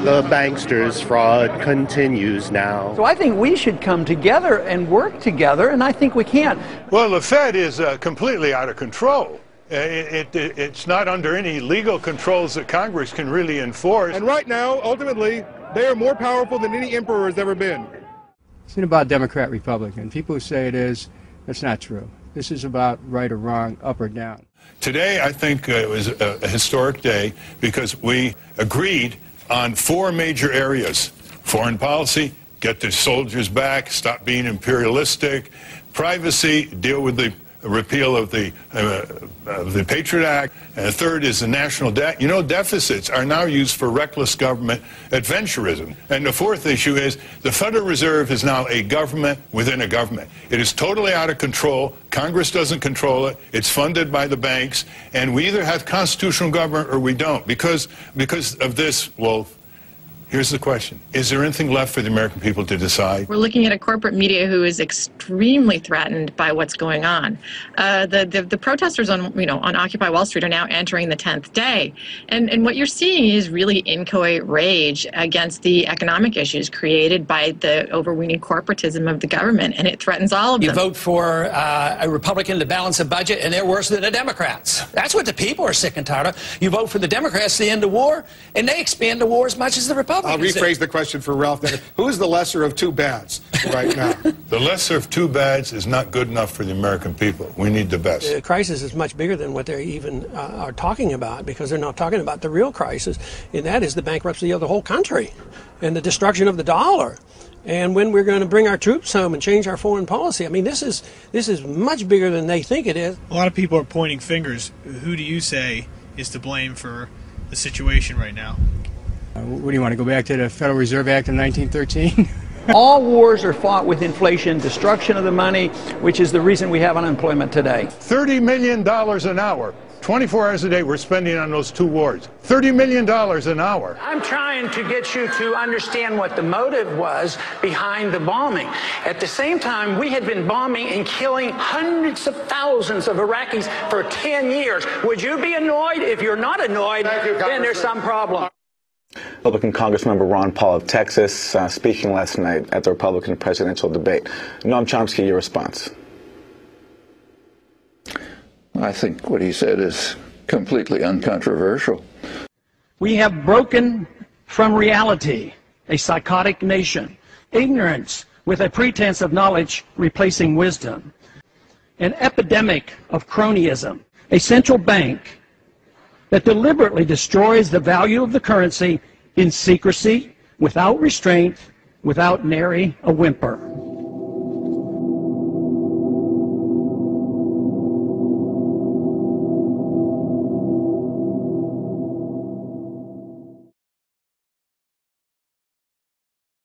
The banksters' fraud continues now. So I think we should come together and work together, and I think we can. Well, the Fed is completely out of control. It's not under any legal controls that Congress can really enforce. And right now, ultimately, they are more powerful than any emperor has ever been. It's not about Democrat, Republican. People who say it is, that's not true. This is about right or wrong, up or down. Today, I think it was a historic day because we agreed on 4 major areas. Foreign policy, get the soldiers back, stop being imperialistic. Privacy, deal with the repeal of the Patriot Act. And the third is the national debt. You know, deficits are now used for reckless government adventurism. And the fourth issue is the Federal Reserve is now a government within a government. It is totally out of control. Congress doesn't control it. It's funded by the banks. And we either have constitutional government or we don't. Because of this, well, here's the question. Is there anything left for the American people to decide? We're looking at a corporate media who is extremely threatened by what's going on. The protesters on Occupy Wall Street are now entering the 10th day. And what you're seeing is really inchoate rage against the economic issues created by the overweening corporatism of the government, and it threatens all of them. You vote for a Republican to balance a budget, and they're worse than the Democrats. That's what the people are sick and tired of. You vote for the Democrats to end the war, and they expand the war as much as the Republicans. I'll rephrase the question for Ralph. Who's the lesser of two bads right now? The lesser of two bads is not good enough for the American people. We need the best. The crisis is much bigger than what they even are talking about, because they're not talking about the real crisis, and that is the bankruptcy of the whole country and the destruction of the dollar. And when we're going to bring our troops home and change our foreign policy, I mean, this is much bigger than they think it is. A lot of people are pointing fingers. Who do you say is to blame for the situation right now? What do you want to go back to the Federal Reserve Act of 1913? All wars are fought with inflation, destruction of the money, which is the reason we have unemployment today. $30 million an hour. 24 hours a day we're spending on those 2 wars. $30 million an hour. I'm trying to get you to understand what the motive was behind the bombing. At the same time, we had been bombing and killing hundreds of thousands of Iraqis for 10 years. Would you be annoyed? If you're not annoyed, then there's some problem. Republican Congressmember Ron Paul of Texas speaking last night at the Republican presidential debate. Noam Chomsky, your response. I think what he said is completely uncontroversial. We have broken from reality, a psychotic nation, ignorance with a pretense of knowledge replacing wisdom, an epidemic of cronyism, a central bank that deliberately destroys the value of the currency in secrecy, without restraint, without nary a whimper.